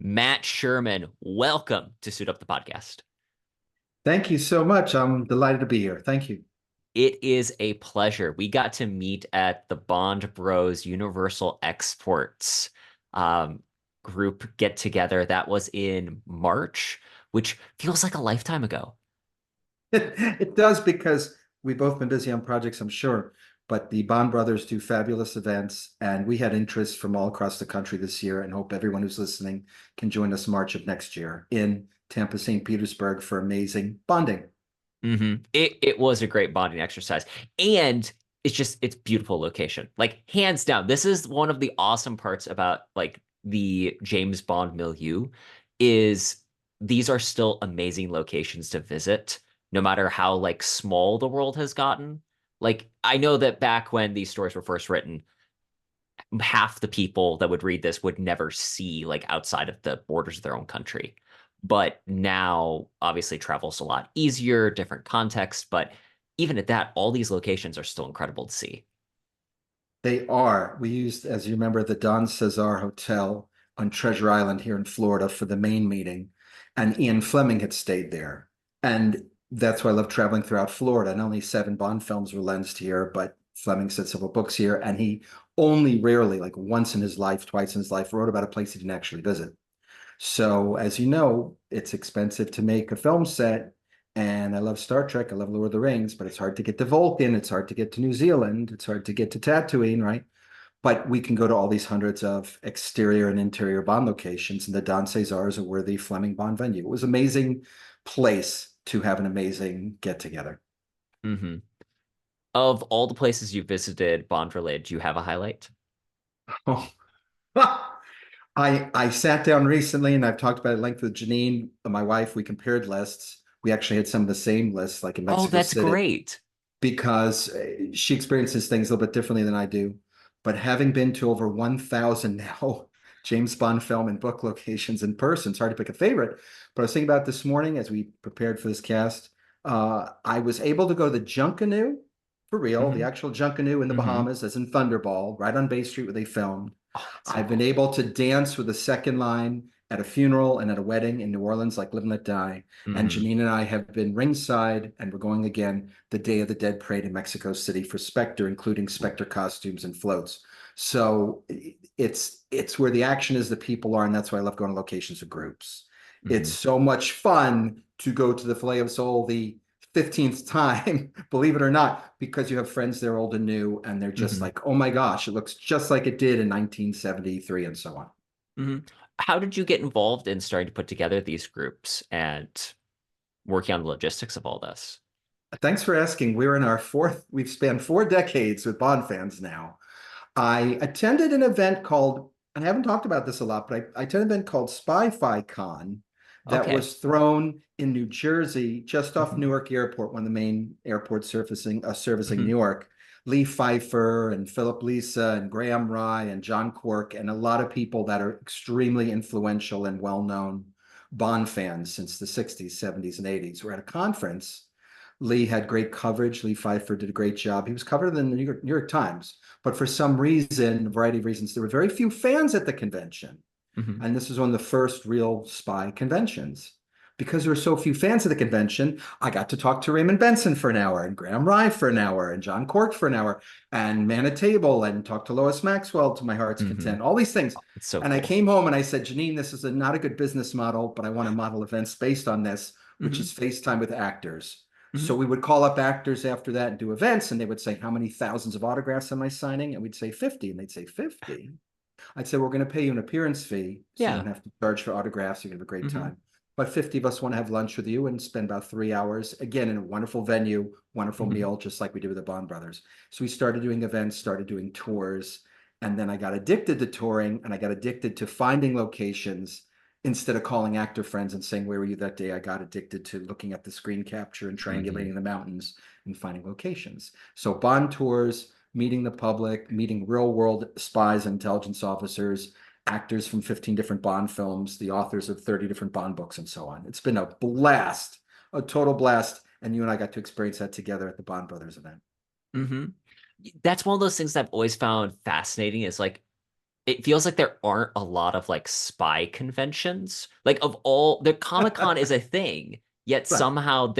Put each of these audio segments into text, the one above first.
Matt Sherman, welcome to Suit Up the Podcast. Thank you so much. I'm delighted to be here. Thank you. It is a pleasure. We got to meet at the Bond Bros Universal Exports um, group get together. That was in March, which feels like a lifetime ago. It does because we've both been busy on projects, I'm sure, but the Bond brothers do fabulous events, and we had interest from all across the country this year, and hope everyone who's listening can join us March of next year in Tampa, St. Petersburg for amazing bonding. It was a great bonding exercise, and it's beautiful location. Like hands down, this is one of the awesome parts about like the James Bond milieu is these are still amazing locations to visit, no matter how like small the world has gotten. Like I know that back when these stories were first written, half the people that would read this would never see like outside of the borders of their own country. But now, obviously, travel's a lot easier, different context. But even at that, all these locations are still incredible to see. They are. We used, as you remember, the Don Cesar Hotel on Treasure Island here in Florida for the main meeting, and Ian Fleming had stayed there. And that's why I love traveling throughout Florida. And only 7 Bond films were lensed here, but Fleming said several books here, and he only rarely, like once in his life, twice in his life, wrote about a place he didn't actually visit. So, as you know, it's expensive to make a film set. And I love Star Trek. I love Lord of the Rings, but it's hard to get to Vulcan. It's hard to get to New Zealand. It's hard to get to Tatooine, right? But we can go to all these hundreds of exterior and interior Bond locations, and the Don Cesar is a worthy Fleming Bond venue. It was an amazing place to have an amazing get together. hmm Of all the places you visited Bond related, do you have a highlight? Oh, I sat down recently and I've talked about it at length with Janine, my wife. We compared lists. We actually had some of the same lists, like in Oh, Mexico that's City, great. because she experiences things a little bit differently than I do. But having been to over 1,000 now James Bond film and book locations in person, it's hard to pick a favorite. But I was thinking about this morning as we prepared for this cast. I was able to go to the Junkanoo for real, the hmm actual Junkanoo in the hmm Bahamas, as in Thunderball, right on Bay Street where they filmed. Oh, that's so I've been cool. able to dance with the second line at a funeral and at a wedding in New Orleans, like Live and Let Die. And hmm Janine and I have been ringside, and we're going again the Day of the Dead parade in Mexico City for Spectre, including Spectre costumes and floats. So it's where the action is, the people are, and that's why I love going to locations with groups. It's hmm so much fun to go to the Filet of Soul the 15th time, believe it or not, because you have friends there old and new, and they're just hmm like, oh my gosh, it looks just like it did in 1973 and so on. hmm How did you get involved in starting to put together these groups and working on the logistics of all this? Thanks for asking. We're in our fourth, we've spanned 4 decades with Bond fans now. I attended an event called, and I haven't talked about this a lot, but I attended an event called Spy-Fi Con that Okay. was thrown in New Jersey, just off hmm Newark Airport, one of the main airports servicing New hmm York. Lee Pfeiffer and Philip Lisa and Graham Rye and John Cork and a lot of people that are extremely influential and well-known Bond fans since the 60s, 70s, and 80s were at a conference. Lee had great coverage. Lee Pfeiffer did a great job. He was covered in the New York Times. But for some reason, a variety of reasons, there were very few fans at the convention. hmm And this was one of the first real spy conventions. Because there were so few fans at the convention, I got to talk to Raymond Benson for an hour, and Graham Rye for an hour, and John Cork for an hour, and Man at Table, and talk to Lois Maxwell to my heart's hmm content, all these things. It's so And I cool. came home and I said, Janine, this is not a good business model, but I want to model events based on this, which hmm is FaceTime with actors. hmm So we would call up actors after that and do events, and they would say, how many thousands of autographs am I signing? And we'd say 50. And they'd say, 50? I'd say, we're going to pay you an appearance fee, so you Yeah. don't have to charge for autographs. You're going to have a great hmm time. But 50 of us want to have lunch with you and spend about 3 hours, again, in a wonderful venue, wonderful hmm meal, just like we did with the Bond Brothers. So we started doing events, started doing tours, and then I got addicted to touring, and I got addicted to finding locations instead of calling actor friends and saying, where were you that day? I got addicted to looking at the screen capture and hmm triangulating the mountains and finding locations. So Bond tours, meeting the public, meeting real world spies and intelligence officers, actors from 15 different Bond films, the authors of 30 different Bond books, and so on. It's been a blast, a total blast. And you and I got to experience that together at the Bond Brothers event. hmm That's one of those things that I've always found fascinating is like it feels like there aren't a lot of like spy conventions. Like of all the Comic-Con is a thing, yet Right, somehow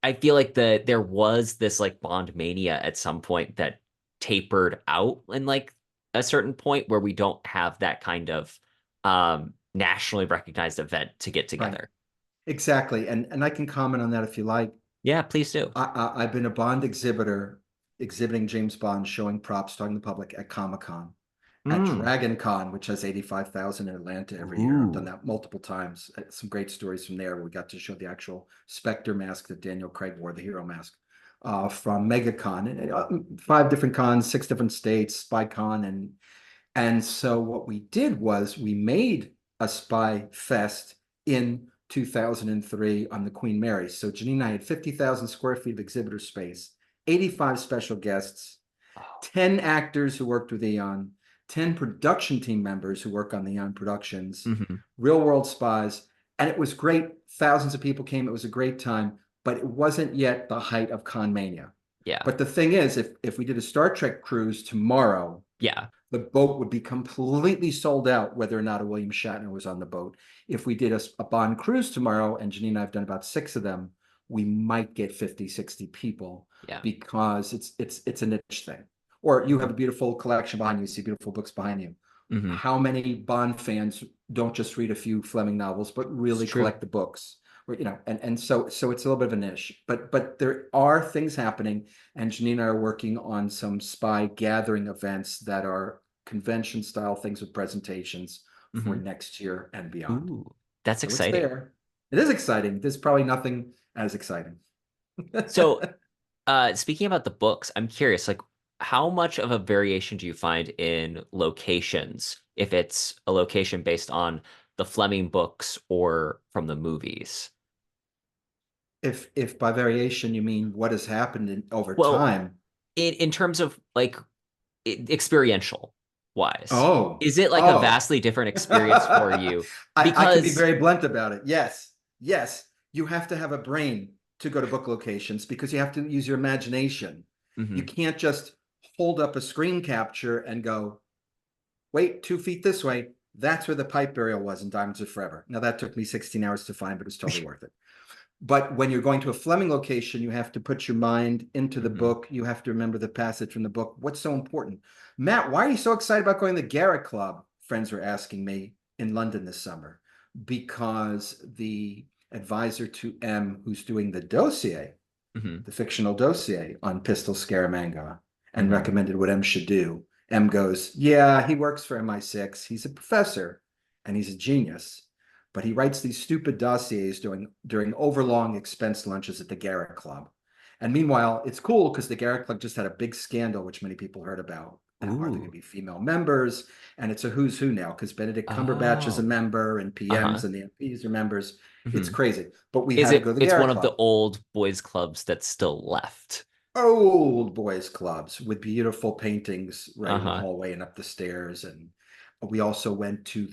I feel like there was this like Bond mania at some point that tapered out in like a certain point where we don't have that kind of nationally recognized event to get right. together. Exactly. And I can comment on that if you like. Yeah, please do. I've been a Bond exhibitor, exhibiting James Bond, showing props, talking to the public at Comic-Con, at Mm. Dragon Con, which has 85,000 in Atlanta every year. I've done Ooh. that multiple times. Some great stories from there. We got to show the actual Spectre mask that Daniel Craig wore, the hero mask, from MegaCon, and 5 different cons, 6 different states, SpyCon, and so what we did was we made a spy fest in 2003 on the Queen Mary. So Janine and I had 50,000 square feet of exhibitor space, 85 special guests, Oh. 10 actors who worked with Eon, 10 production team members who work on the Eon productions, Hmm. real world spies. And it was great. Thousands of people came. It was a great time, but it wasn't yet the height of Con Mania. Yeah. But the thing is, if we did a Star Trek cruise tomorrow, Yeah. the boat would be completely sold out, whether or not a William Shatner was on the boat. If we did a Bond cruise tomorrow, and Janine and I have done about 6 of them, we might get 50, 60 people Yeah. because it's a niche thing. Or you have a beautiful collection behind you, see beautiful books behind you. Hmm. How many Bond fans don't just read a few Fleming novels, but It's really true. collect the books? Or, and so it's a little bit of a niche. But there are things happening, and Janine and I are working on some spy gathering events that are convention style things with presentations for Hmm. next year and beyond. Ooh, that's So it's exciting. there. It is exciting. There's probably nothing as exciting. So, speaking about the books, I'm curious, like, how much of a variation do you find in locations if it's a location based on the Fleming books or from the movies? If by variation you mean what has happened over Well, time. in terms of like experiential wise, Oh, is it like a oh. vastly different experience for you? I can be Because, very blunt about it. Yes, yes. You have to have a brain to go to book locations because you have to use your imagination. You Mhm, can't just hold up a screen capture and go, wait, 2 feet this way. That's where the pipe burial was in Diamonds Are Forever. Now, that took me 16 hours to find, but it's totally worth it. But when you're going to a Fleming location, you have to put your mind into the mhm. book. You have to remember the passage from the book. What's so important? Matt, why are you so excited about going to the Garrett Club? Friends were asking me in London this summer because the advisor to M, who's doing the dossier, Mhm, the fictional dossier on Pistol Scaramanga, and mhm, recommended what M should do. M goes, yeah, he works for MI6. He's a professor and he's a genius, but he writes these stupid dossiers during overlong expense lunches at the Garrett Club. And meanwhile, it's cool because the Garrett Club just had a big scandal, which many people heard about. Now, are there going to Ooh. be female members? And it's a who's who now because Benedict Cumberbatch is a Oh. member and PMs Uh-huh. and the MPs are members. It's Mhm. crazy. But we Is had to go to it? the It's one Garrett of the Club. old boys clubs that's still left. Old boys clubs with beautiful paintings right in the Uh-huh. hallway and up the stairs. And we also went to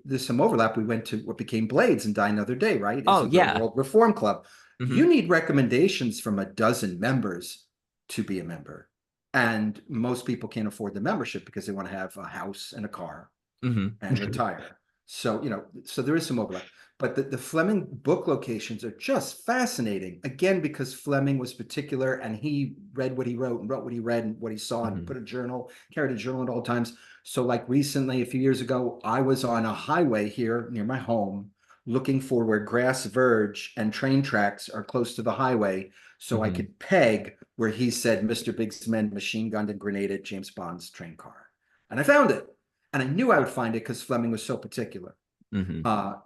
there's some overlap. We went to what became Blades and Die Another Day, right? Oh, Is the yeah. World Reform Club. You Hmm. need recommendations from a dozen members to be a member. And most people can't afford the membership because they want to have a house and a car Hmm. and retire. So, so there is some overlap. But the Fleming book locations are just fascinating. Again, because Fleming was particular and he read what he wrote and wrote what he read and what he saw and Hmm. put a journal, carried a journal at all times. So, like recently, a few years ago, I was on a highway here near my home looking for where grass verge and train tracks are close to the highway so I Hmm. could peg where he said Mr. Big's men machine gunned and grenaded James Bond's train car. And I found it. And I knew I would find it because Fleming was so particular. Hmm.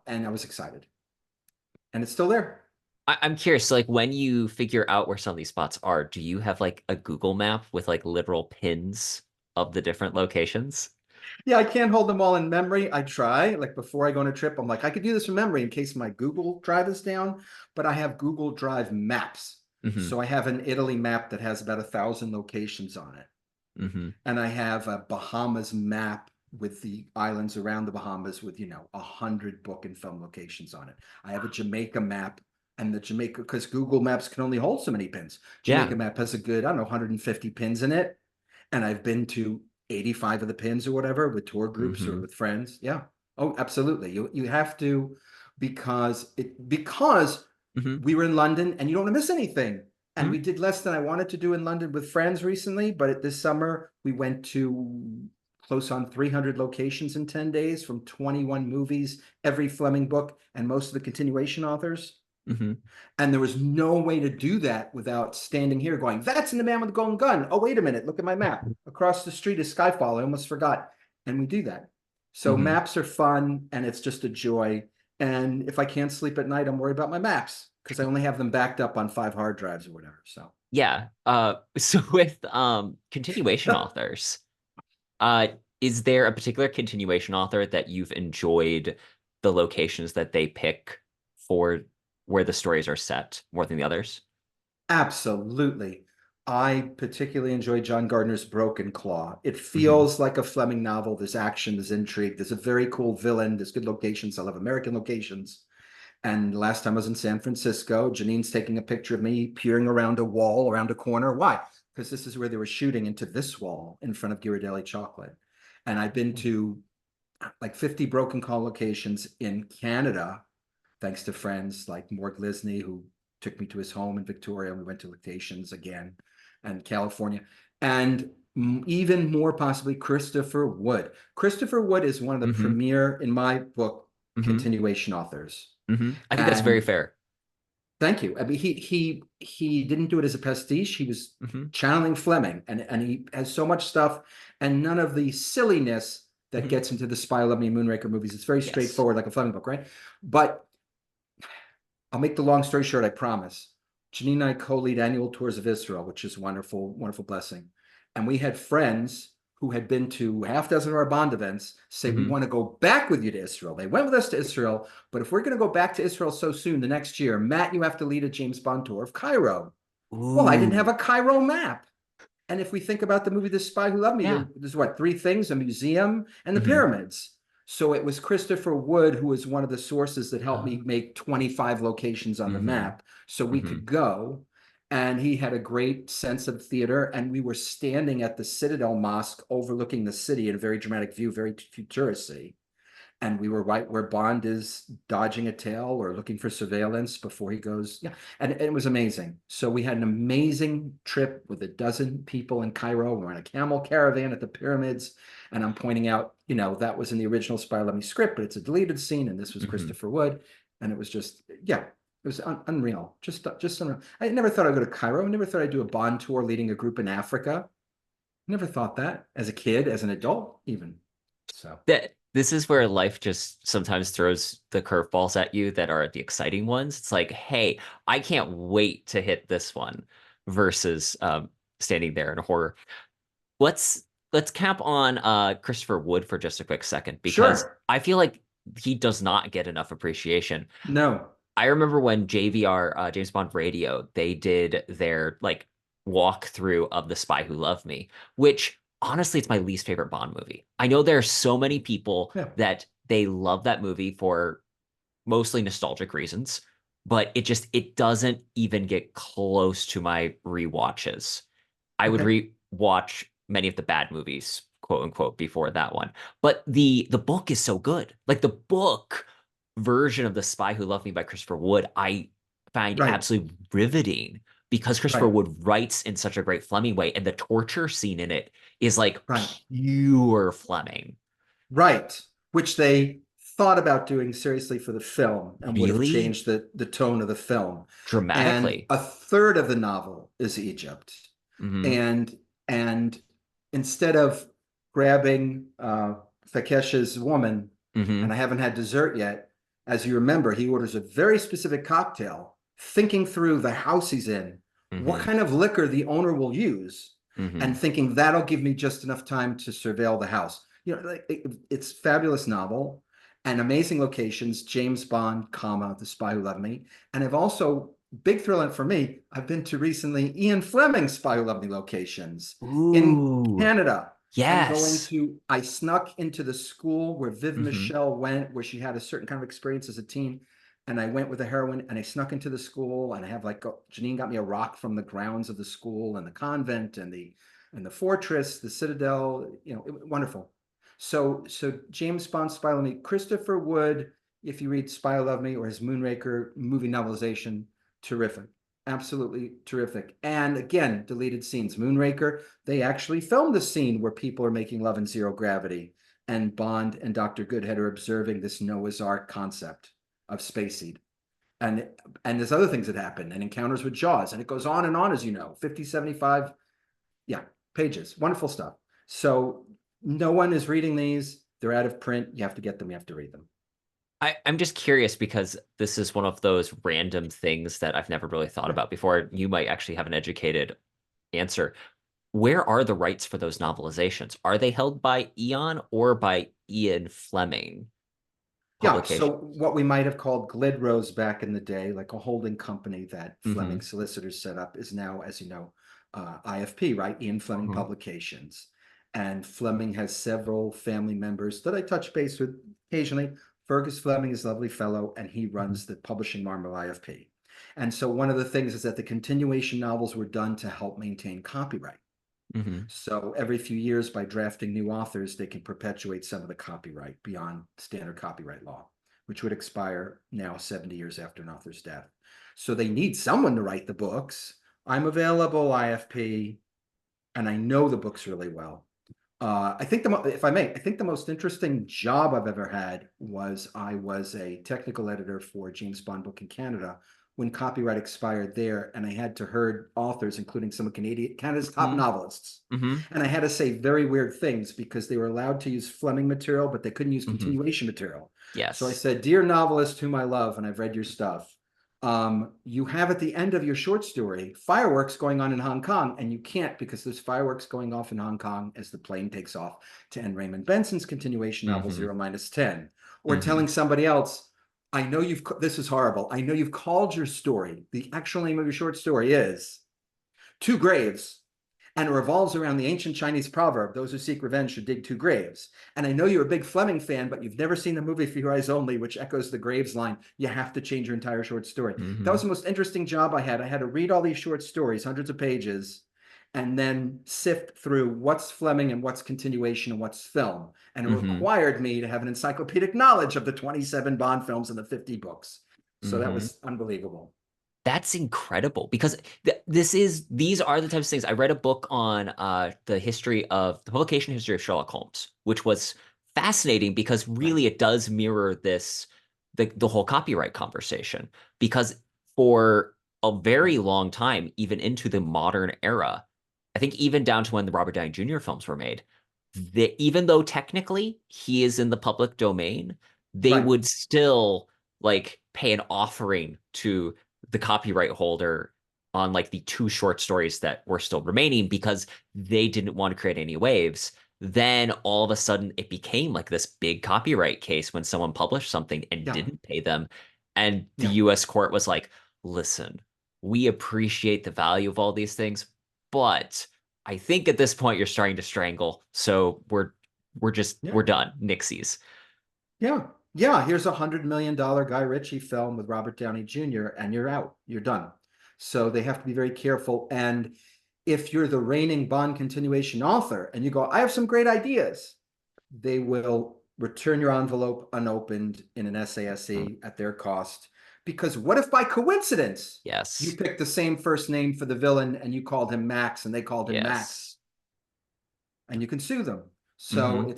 And I was excited. And it's still there. I'm curious, so, like when you figure out where some of these spots are, do you have like a Google map with like literal pins of the different locations? Yeah, I can't hold them all in memory. I try. Like before I go on a trip, I'm like, I could do this from memory in case my Google Drive is down, but I have Google Drive maps. Hmm. So I have an Italy map that has about 1,000 locations on it. Hmm. And I have a Bahamas map with the islands around the Bahamas with 100 book and film locations on it. I have a Jamaica map, and the Jamaica because Google Maps can only hold so many pins. Yeah. Jamaica map has a good I don't know 150 pins in it, and I've been to 85 of the pins or whatever with tour groups or Hmm. with friends. Yeah. Oh, absolutely. You have to because Hmm. we were in London and you don't want to miss anything. And we Hmm. did less than I wanted to do in London with friends recently, but this summer we went to close on 300 locations in 10 days from 21 movies, every Fleming book, and most of the continuation authors. Hmm. And there was no way to do that without standing here going, that's in The Man with the Golden Gun. Oh, wait a minute. Look at my map. Across the street is Skyfall. I almost forgot. And we do that. So Hmm. maps are fun and it's just a joy. And if I can't sleep at night, I'm worried about my maps because I only have them backed up on 5 hard drives or whatever. So Yeah. So with continuation authors, uh, is there a particular continuation author that you've enjoyed the locations that they pick for where the stories are set more than the others? absolutely. I particularly enjoy John Gardner's Broken Claw. It Hmm. feels like a Fleming novel. There's action, there's intrigue, there's a very cool villain, there's good locations. I love American locations. And last time I was in San Francisco, Janine's taking a picture of me peering around a wall, around a corner. Why? Because this is where they were shooting into this wall in front of Ghirardelli Chocolate. And I've been to like 50 Broken Call locations in Canada, thanks to friends like Morg Lisney, who took me to his home in Victoria. We went to locations again, and California. And even more possibly Christopher Wood. Christopher Wood is one of the Hmm. premier, in my book, Hmm. continuation authors. Hmm. I think that's very And fair. thank you. I mean, he didn't do it as a pastiche. He was Hmm. channeling Fleming, and he has so much stuff, and none of the silliness that Hmm. gets into the Spy Love Me Moonraker movies. It's very Yes. straightforward, like a Fleming book, right? But I'll make the long story short, I promise. Janine and I co-lead annual tours of Israel, which is wonderful, wonderful blessing. And we had friends who had been to half dozen of our bond events say, we Hmm. want to go back with you to Israel. They went with us to Israel, but if we're going to go back to Israel so soon, the next year, Matt, you have to lead a James Bond tour of Cairo. Well, I didn't have Ooh. a Cairo map. And if we think about the movie The Spy Who Loved Me, Yeah. there's what, three things: a museum and the Hmm. pyramids. So it was Christopher Wood who was one of the sources that helped me make 25 locations on the Hmm. map so we Hmm. could go. And he had a great sense of theater. And we were standing at the Citadel Mosque overlooking the city in a very dramatic view, very futuristic, and we were right where Bond is dodging a tail or looking for surveillance before he goes. Yeah, and it was amazing. So we had an amazing trip with a dozen people in Cairo. We're in a camel caravan at the pyramids, and I'm pointing out, that was in the original Spy Love Me script, but it's a deleted scene, and this was Hmm. Christopher Wood, and it was just, yeah. It was unreal, just unreal. I never thought I'd go to Cairo. I never thought I'd do a Bond tour leading a group in Africa. Never thought that as a kid, as an adult, even. So, That this is where life just sometimes throws the curveballs at you that are the exciting ones. It's like, hey, I can't wait to hit this one versus standing there in horror. Let's let's cap on Christopher Wood for just a quick second because sure. I feel like he does not get enough appreciation. No. I remember when JVR, James Bond Radio, they did their like walkthrough of The Spy Who Loved Me, which honestly, it's my least favorite Bond movie. I know there are so many people Yeah. that they love that movie for mostly nostalgic reasons, but it doesn't even get close to my rewatches. I would Okay. rewatch many of the bad movies, quote unquote, before that one. But the book is so good. Like the book version of The Spy Who Loved Me by Christopher Wood, I find Right. absolutely riveting because Christopher Right. Wood writes in such a great Fleming way, and the torture scene in it is like Right. pure Fleming. Right. Which they thought about doing seriously for the film and would have Really changed the tone of the film. And dramatically. a third of the novel is Egypt. Hmm. And and instead of grabbing Takesh's woman, and Hmm. I haven't had dessert yet, as you remember, he orders a very specific cocktail, thinking through the house he's in, what Hmm. kind of liquor the owner will use, and Hmm. thinking that'll give me just enough time to surveil the house. Like it's fabulous novel and amazing locations. James Bond, comma, The Spy Who Loved Me, and I've also big thrill for me. I've been to recently Ian Fleming's Spy Who Loved Me locations in Ooh, Canada. And yes. I snuck into the school where Viv Hmm. Michelle went, where she had a certain kind of experience as a teen. And I went with a heroine and I snuck into the school and I have like, Janine got me a rock from the grounds of the school and the convent and the and the Fortress, the Citadel, wonderful. So James Bond Spy Love Me, Christopher Wood, if you read Spy Love Me or his Moonraker movie novelization, terrific. Absolutely terrific. And again, deleted scenes. Moonraker, they actually filmed the scene where people are making love in zero gravity, and Bond and Dr. Goodhead are observing this Noah's Ark concept of space seed. And and there's other things that happen, and encounters with Jaws, and it goes on, as you know, 50, 75, yeah, pages. Wonderful stuff. So no one is reading these. They're out of print. You have to get them. You have to read them. I'm just curious because this is one of those random things that I've never really thought Right. about before. You might actually have an educated answer. Where are the rights for those novelizations? Are they held by Eon or by Ian Fleming Yeah, so publication? what we might have called Glidrose back in the day, like a holding company that Fleming Hmm. Solicitors set up, is now, as you know, IFP, right? Ian Fleming Hmm. Publications. And Fleming has several family members that I touch base with occasionally. Fergus Fleming is a lovely fellow, and he Hmm. runs the publishing arm of IFP. And so one of the things is that the continuation novels were done to help maintain copyright. Hmm. So every few years, by drafting new authors, they can perpetuate some of the copyright beyond standard copyright law, which would expire now 70 years after an author's death. So they need someone to write the books. I'm available, IFP, and I know the books really well. I think if I may, I think the most interesting job I've ever had was I was a technical editor for James Bond Book in Canada when copyright expired there, and I had to herd authors, including some of Canada's top Hmm. novelists. Hmm. And I had to say very weird things because they were allowed to use Fleming material, but they couldn't use Hmm. continuation material. So I Yes. said, "Dear novelist whom I love, and I've read your stuff, you have at the end of your short story fireworks going on in Hong Kong, and you can't because there's fireworks going off in Hong Kong as the plane takes off to end Raymond Benson's continuation novel Hmm. 0 minus 10. Or Hmm. telling somebody else, I know this is horrible. I know you've called your story. The actual name of your short story is Two Graves, and it revolves around the ancient Chinese proverb, those who seek revenge should dig two graves. And I know you're a big Fleming fan, but you've never seen the movie For Your Eyes Only, which echoes the Graves line. You have to change your entire short story. That was Hmm. the most interesting job I had. I had to read all these short stories, hundreds of pages, and then sift through what's Fleming and what's continuation and what's film. And it Hmm. required me to have an encyclopedic knowledge of the 27 Bond films and the 50 books. So that Hmm. was unbelievable. That's incredible because these are the types of things. I read a book on the publication history of Sherlock Holmes, which was fascinating because Right. really it does mirror the whole copyright conversation. Because for a very long time, even into the modern era, I think even down to when the Robert Downey Jr. films were made, even though technically he is in the public domain, they Right. would still like pay an offering to the copyright holder on like the two short stories that were still remaining because they didn't want to create any waves. Then all of a sudden it became like this big copyright case when someone published something and Yeah. didn't pay them. And the Yeah. US court was like, listen, we appreciate the value of all these things, but I think at this point you're starting to strangle. So we're Yeah. done. Nixies. Yeah. Yeah. Here's $100 million Guy Ritchie film with Robert Downey Jr., and you're out. You're done. So they have to be very careful. And if you're the reigning Bond continuation author and you go, I have some great ideas, they will return your envelope unopened in an Mhm. SASE at their cost. Because what if by coincidence you Yes. picked the same first name for the villain and you called him Max and they called him Max? Yes. And you can sue them. So Hmm.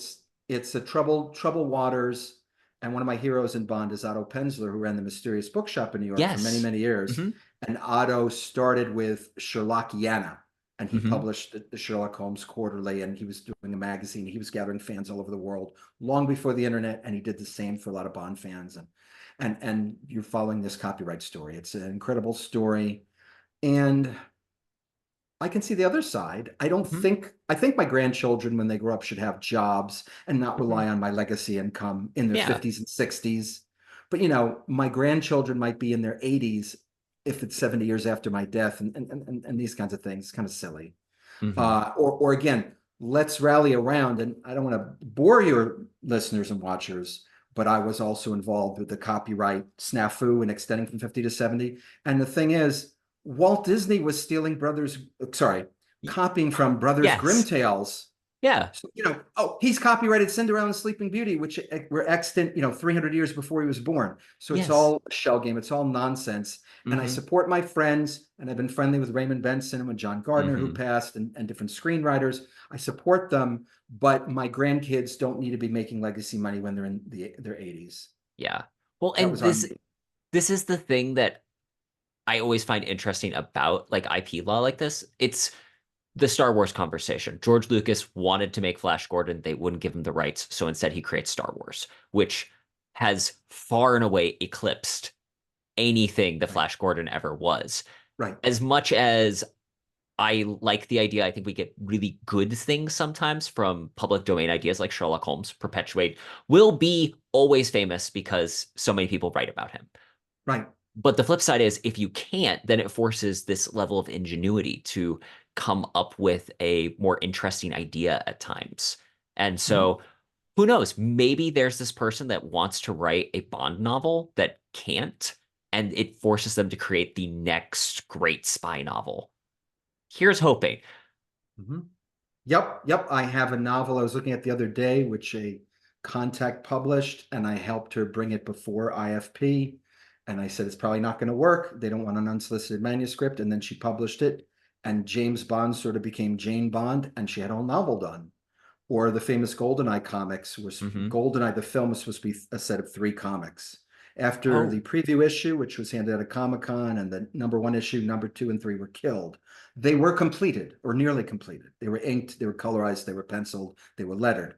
it's a trouble waters. And one of my heroes in Bond is Otto Penzler, who ran the Mysterious Bookshop in New York for many, Yes. many years. Hmm. And Otto started with Sherlockiana, and he Hmm. published the Sherlock Holmes Quarterly, and he was doing a magazine. He was gathering fans all over the world long before the internet, and he did the same for a lot of Bond fans. And you're following this copyright story. It's an incredible story, and I can see the other side. Hmm. I think my grandchildren, when they grow up, should have jobs and not Hmm. rely on my legacy income in their Yeah. 50s and 60s. But my grandchildren might be in their 80s if it's 70 years after my death, and these kinds of things. It's kind of silly. Hmm. Or again, let's rally around. And I don't want to bore your listeners and watchers, but I was also involved with the copyright snafu and extending from 50 to 70. And the thing is, Walt Disney was stealing brothers, sorry, copying from Brothers Grimm Yes. tales. Yeah. So, oh, he's copyrighted Cinderella and Sleeping Beauty, which were extant, 300 years before he was born. So it's Yes. all a shell game. It's all nonsense. And I Mm-hmm. support my friends, and I've been friendly with Raymond Benson and John Gardner, who Mm-hmm. passed, and different screenwriters. I support them, but my grandkids don't need to be making legacy money when they're in their 80s. Yeah. Well, That and was on this me. this is the thing that I always find interesting about like IP law like this. It's the Star Wars conversation. George Lucas wanted to make Flash Gordon. They wouldn't give him the rights. So instead, he creates Star Wars, which has far and away eclipsed anything the Right. Flash Gordon ever was. Right. As much as I like the idea, I think we get really good things sometimes from public domain ideas like Sherlock Holmes, perpetuate, will be always famous because so many people write about him. Right. But the flip side is if you can't, then it forces this level of ingenuity to come up with a more interesting idea at times. And Mhm. so who knows? Maybe there's this person that wants to write a Bond novel that can't, and it forces them to create the next great spy novel. Here's hoping. Mhm. Yep, yep. I have a novel I was looking at the other day, which a contact published, and I helped her bring it before IFP. And I said, it's probably not going to work. They don't want an unsolicited manuscript. And then she published it, and James Bond sort of became Jane Bond, and she had a whole novel done. Or the famous GoldenEye comics was Hmm. GoldenEye, the film was supposed to be a set of three comics. After the Oh. preview issue, which was handed out at Comic-Con, and the number one issue, number two and three were killed, they were completed or nearly completed. They were inked, they were colorized, they were penciled, they were lettered.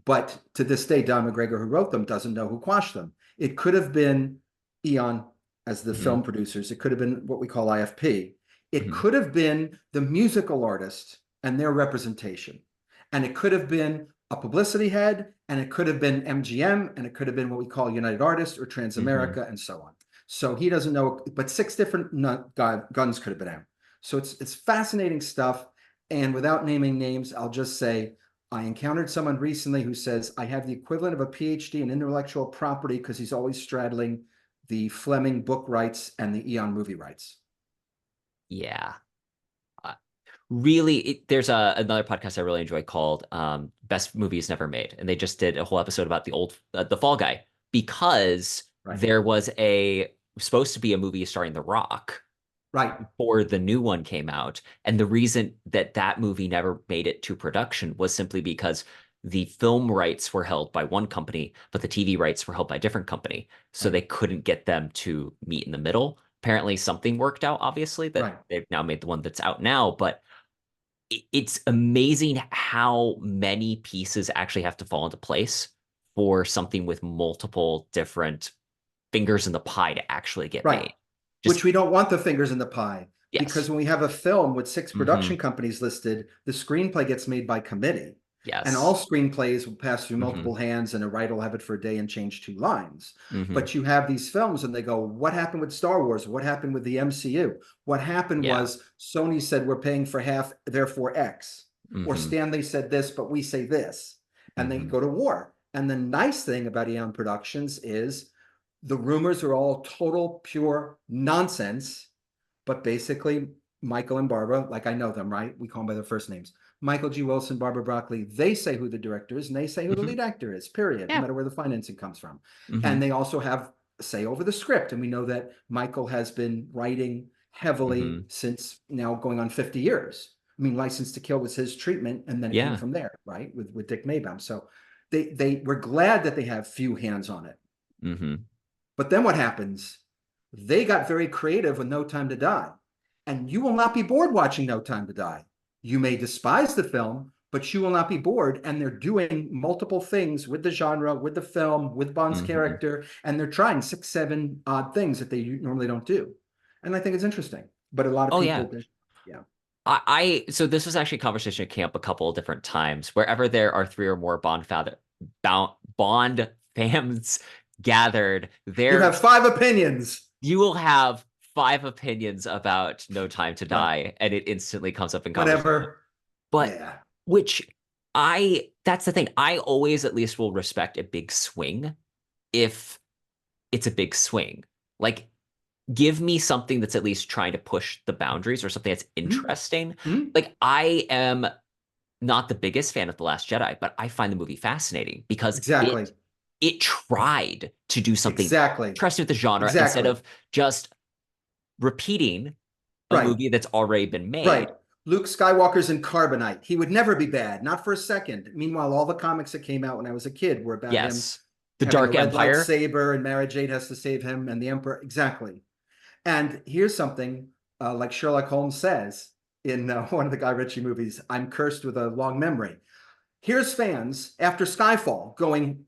But to this day, Don McGregor, who wrote them, doesn't know who quashed them. It could have been Eon as the Hmm. film producers. It could have been what we call IFP. It Hmm. could have been the musical artist and their representation. And it could have been a publicity head, and it could have been MGM, and it could have been what we call United Artists or Hmm. Transamerica, and so on. So he doesn't know, but six different guns could have been out. So it's fascinating stuff. And without naming names, I'll just say I encountered someone recently who says I have the equivalent of a PhD in intellectual property because he's always straddling the Fleming book rights and the Eon movie rights. Yeah. Uh, really, there's another podcast I really enjoy called Best Movies Never Made, and they just did a whole episode about the Fall Guy because Right. there was a supposed to be a movie starring The Rock Right. before the new one came out, and the reason that that movie never made it to production was simply because the film rights were held by one company, but the TV rights were held by a different company, so Right. they couldn't get them to meet in the middle. Apparently, something worked out, obviously, that Right. they've now made the one that's out now, but it's amazing how many pieces actually have to fall into place for something with multiple different fingers in the pie to actually get Right. made. Which Just we don't want the fingers in the pie because yes. when we have a film with six production Hmm. companies listed, the screenplay gets made by committee. And all Yes. screenplays will pass through multiple Hmm. hands, and a writer will have it for a day and change two lines. Hmm. But you have these films, and they go, what happened with Star Wars? What happened with the MCU? What happened Yeah. was Sony said, we're paying for half, therefore X. Or Hmm. Stanley said this, but we say this. And they Hmm. go to war. And the nice thing about Eon Productions is the rumors are all total pure nonsense, but basically Michael and Barbara, like I know them, right? We call them by their first names. Michael G. Wilson, Barbara Broccoli, they say who the director is and they say who the Hmm. lead actor is, period, no Yeah. matter where the financing comes from. Hmm. And they also have say over the script. And we know that Michael has been writing heavily Hmm. since now going on 50 years. I mean, License to Kill was his treatment, and then it came Yeah. from there, right? With Dick Maybaum. So they were glad that they have few hands on it. Hmm. But then what happens? They got very creative with No Time to Die. And you will not be bored watching No Time to Die. You may despise the film, but you will not be bored. And they're doing multiple things with the genre, with the film, with Bond's Hmm. character, and they're trying six, seven odd things that they normally don't do. And I think it's interesting. But a lot of Oh yeah. people, yeah. So this was actually a conversation at camp a couple of different times. Wherever there are three or more Bond fans gathered, You there have five opinions. you will have five opinions about No Time to Right. Die, and it instantly comes up in conversation. Whatever. But Yeah. which that's the thing. I always at least will respect a big swing if it's a big swing. Like give me something that's at least trying to push the boundaries or something that's Mhm. interesting. Mhm. Like I am not the biggest fan of The Last Jedi, but I find the movie fascinating because Exactly. it tried to do something Exactly. interesting with the genre instead Exactly. of just repeating a Right. movie that's already been made. Right. Luke Skywalker's in carbonite. He would never be bad, not for a second. Meanwhile, all the comics that came out when I was a kid were about him Yes. The having a Dark red Empire. lightsaber and Mara Jade has to save him and the Emperor. Exactly. And here's something like Sherlock Holmes says in one of the Guy Ritchie movies, I'm cursed with a long memory. Here's fans after Skyfall going,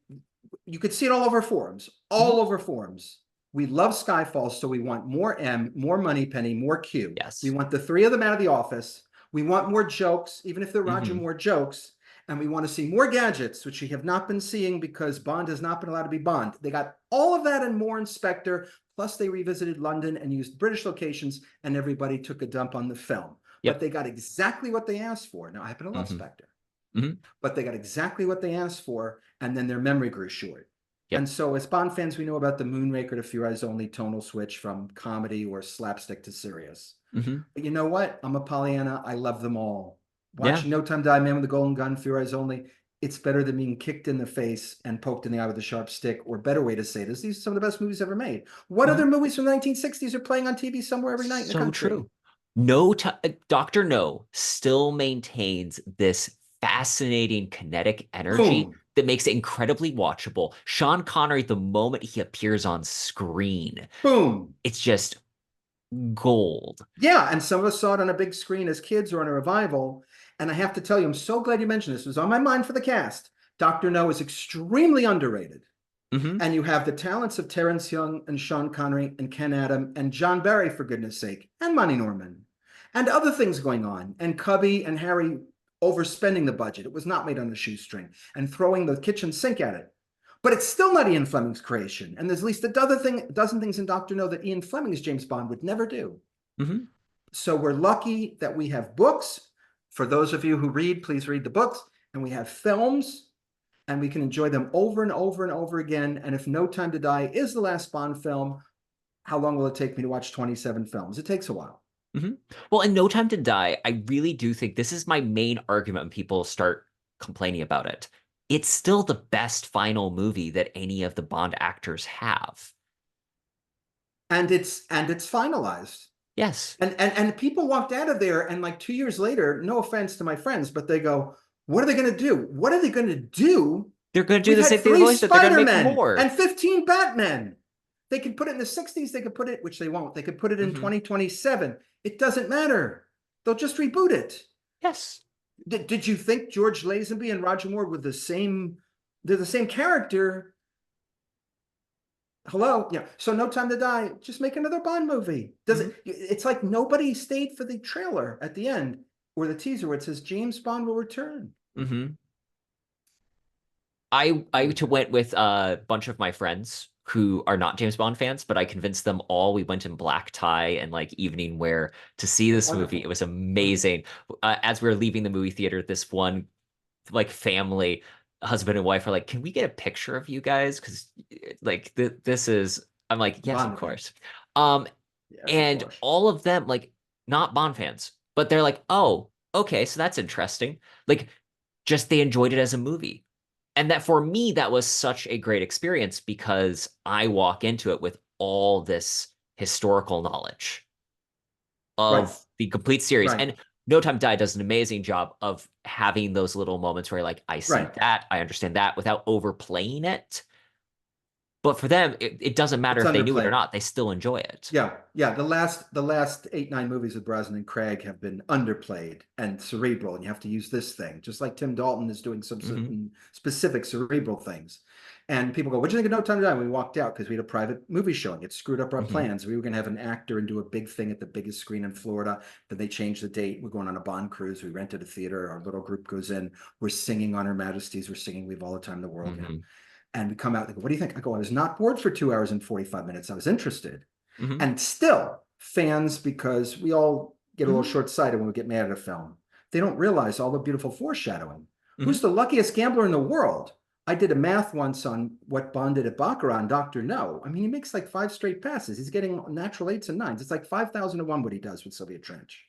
you could see it all over forums, Mhm. all over forums. We love Skyfall, so we want more M, more Moneypenny, more Q. We Yes. want the three of them out of the office. We want more jokes, even if they're Roger Hmm. Moore jokes. And we want to see more gadgets, which we have not been seeing because Bond has not been allowed to be Bond. They got all of that and more in Spectre. Plus, they revisited London and used British locations, and everybody took a dump on the film. But Yep. they got exactly what they asked for. Now, I happen to love Hmm. Spectre, Hmm. but they got exactly what they asked for, and then their memory grew short. And Yep. so, as Bond fans, we know about the Moonraker to Fear Eyes Only tonal switch from comedy or slapstick to serious. Hmm. But you know what? I'm a Pollyanna. I love them all. Yeah. Watching No Time to Die, Man with the Golden Gun, Fear Eyes Only, it's better than being kicked in the face and poked in the eye with a sharp stick, or better way to say this, these are some of the best movies ever made. What Hmm. other movies from the 1960s are playing on TV somewhere every night in the So country? true. No, Dr. No still maintains this fascinating kinetic energy Boom, that makes it incredibly watchable. Sean Connery, the moment he appears on screen, boom. it's just gold. Yeah, and some of us saw it on a big screen as kids or on a revival. And I have to tell you, I'm so glad you mentioned this. It was on my mind for the cast. Dr. No is extremely underrated. Hmm. And you have the talents of Terrence Young and Sean Connery and Ken Adam and John Barry, for goodness sake, and Monty Norman, and other things going on. And Cubby and Harry overspending the budget. It was not made on a shoestring and throwing the kitchen sink at it. But it's still not Ian Fleming's creation. And there's at least a dozen things in Dr. No that Ian Fleming's James Bond would never do. Hmm. So we're lucky that we have books. For those of you who read, please read the books. And we have films, and we can enjoy them over and over and over again. And if No Time to Die is the last Bond film, how long will it take me to watch 27 films? It takes a while. Hmm. Well, in No Time to Die, I really do think this is my main argument when people start complaining about it. It's still the best final movie that any of the Bond actors have. And it's finalized. Yes. And people walked out of there and like 2 years later, no offense to my friends, but they go, what are they going to do? What are they going to do? They're going to do We've the had same thing they've three always done. They're going to make Spider-Men more. and 15 Batmen. They could put it in the 60s, they could put it, which they won't, they could put it in Hmm. 2027. It doesn't matter. They'll just reboot it. Yes. Did you think George Lazenby and Roger Moore were they're the same character? Hello? Yeah. So No Time to Die, just make another Bond movie. Does Hmm. it it's like nobody stayed for the trailer at the end or the teaser where it says James Bond will return. Hmm. I went with a bunch of my friends who are not James Bond fans, but I convinced them all. We went in black tie and like evening wear to see this movie. It Wonderful. was Wonderful. amazing. As we were leaving the movie theater, this one like family, husband and wife, are like, "Can we get a picture of you guys?" Because like this is. I'm like, "Yes, of Bond again. course." Um, Yes, of and course. all of them like not Bond fans, but they're like, "Oh, okay, so that's interesting." Like, just they enjoyed it as a movie. And that for me, that was such a great experience because I walk into it with all this historical knowledge Right. of the complete series. Right. And No Time to Die does an amazing job of having those little moments where like I see Right. that, I understand that without overplaying it. But for them, it doesn't matter It's if they knew it or underplayed. not, they still enjoy it. Yeah, yeah. The last 8, 9 movies with Brosnan and Craig have been underplayed and cerebral, and you have to use this thing, just like Tim Dalton is doing some Hmm. certain specific cerebral things. And people go, "What'd you think of No Time to Die?" We walked out because we had a private movie showing. It screwed up our Hmm. plans. We were going to have an actor and do a big thing at the biggest screen in Florida. Then they changed the date. We're going on a Bond cruise. We rented a theater. Our little group goes in. We're singing on Her Majesty's. We're singing "We've All the Time in the World." Hmm. And we come out. They go, "What do you think?" I go, "I was not bored for 2 hours and 45 minutes. I was interested." Hmm. And still, fans, because we all get a little Hmm. short-sighted when we get mad at a film, they don't realize all the beautiful foreshadowing. Who's Hmm. the luckiest gambler in the world? I did a math once on what Bond did at Baccarat and Doctor No. I mean, he makes like five straight passes. He's getting natural eights and nines. It's like 5,000 to 1 what he does with Sylvia Trench.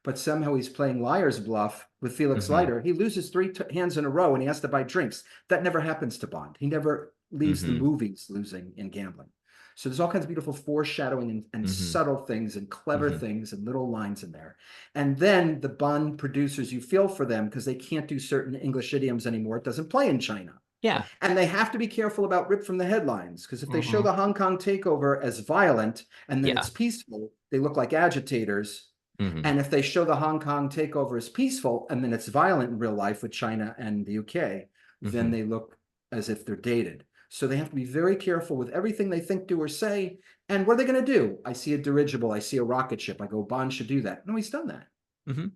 But somehow he's playing liar's bluff with Felix Hmm. Leiter. He loses three hands in a row and he has to buy drinks. That never happens to Bond. He never leaves the Hmm. movies losing in gambling. So there's all kinds of beautiful foreshadowing and Hmm. subtle things and clever Hmm. things and little lines in there. And then the Bond producers, you feel for them because they can't do certain English idioms anymore. It doesn't play in China. Yeah. And they have to be careful about rip from the headlines because if they show Hmm. the Hong Kong takeover as violent and then Yeah. it's peaceful, they look like agitators. Hmm. And if they show the Hong Kong takeover as peaceful and then it's violent in real life with China and the UK, then Hmm. they look as if they're dated. So they have to be very careful with everything they think, do, or say. And what are they going to do? I see a dirigible, I see a rocket ship. I go, Bond should do that. No, he's done that. Hmm.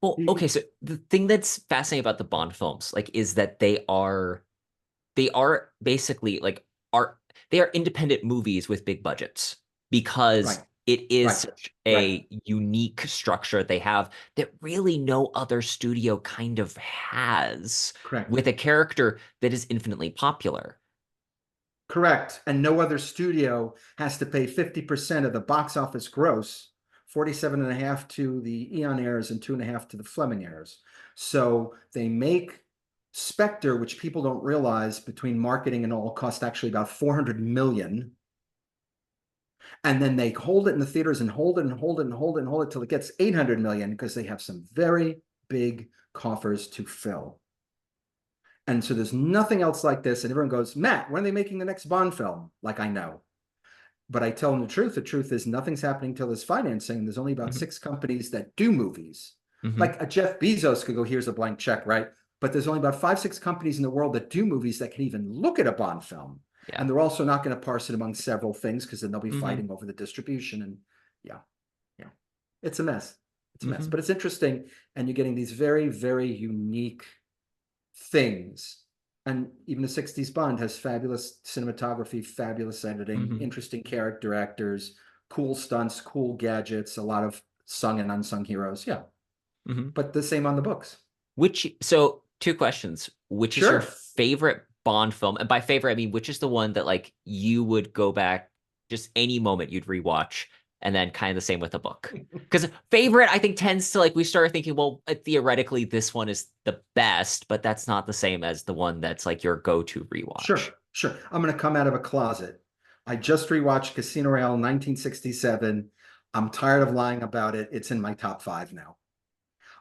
Well, okay, He, so the thing that's fascinating about the Bond films, like, is that they are basically like are they are independent movies with big budgets because right, it is right, such right. a unique structure they have that really no other studio kind of has Correct. with a character that is infinitely popular. Correct. And no other studio has to pay 50% of the box office gross, 47 and a half to the Eon heirs and 2.5 to the Fleming heirs. So they make Spectre, which people don't realize between marketing and all cost actually about 400 million. And then they hold it in the theaters and hold it and hold it and hold it and hold it till it gets 800 million because they have some very big coffers to fill. And so there's nothing else like this. And everyone goes, Matt, when are they making the next Bond film? Like I know. But I tell them the truth. The truth is nothing's happening till there's financing. There's only about Hmm. 6 companies that do movies. Hmm. Like a Jeff Bezos could go, here's a blank check, right? But there's only about 5, 6 companies in the world that do movies that can even look at a Bond film. Yeah. And they're also not going to parse it among several things because then they'll be Hmm. fighting over the distribution. And yeah, yeah, it's a mess. It's a mess, Hmm. but it's interesting. And you're getting these very, very unique things. And even the 60s Bond has fabulous cinematography, fabulous editing, Hmm. interesting character actors, cool stunts, cool gadgets, a lot of sung and unsung heroes. Yeah. Hmm. But the same on the books. So two questions. Which is your Sure. favorite Bond film? And by favorite, I mean which is the one that like you would go back just any moment you'd rewatch, and then kind of the same with the book. Because favorite, I think tends to like we start thinking, well, theoretically this one is the best, but that's not the same as the one that's like your go-to rewatch. Sure. Sure. I'm going to come out of a closet. I just rewatched Casino Royale 1967. I'm tired of lying about it. It's in my top five now.